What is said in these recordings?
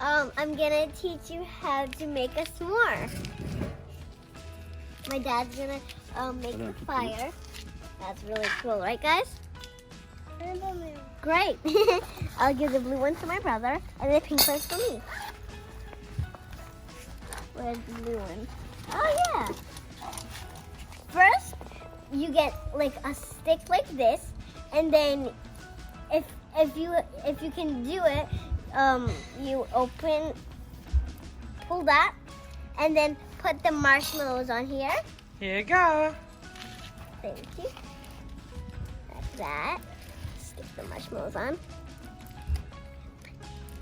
I'm gonna teach you how to make a s'more. My dad's gonna make the fire. That's really cool, right, guys? Great. I'll give the blue one to my brother and the pink one for me. Where's the blue one? Oh yeah. First, you get like a stick like this, and then if you can do it, you pull that, and then put the marshmallows on here. Here you go. Thank you. Like that. Stick the marshmallows on.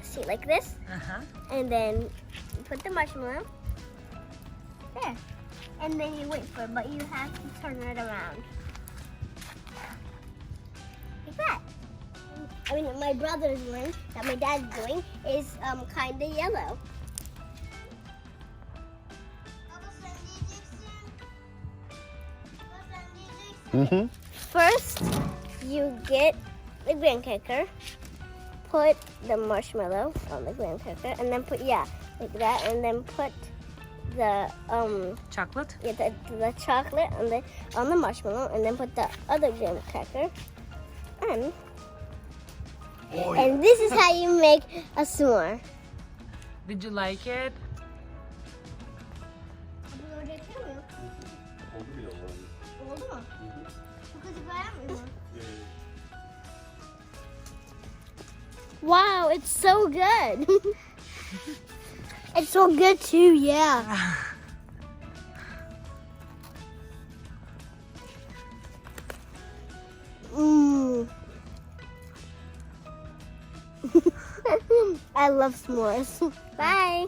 See, like this. And then you put the marshmallow there. And then you wait for it, but you have to turn it around. Like that. I mean, my brother's one that my dad's doing is kind of yellow. First, you get the graham cracker, put the marshmallow on the graham cracker, and then put, like that, and then put the Chocolate? Yeah, the chocolate on the marshmallow, and then put the other graham cracker on. And this is how you make a s'more. Did you like it? Wow, it's so good. It's so good too, yeah. I love s'mores. Bye.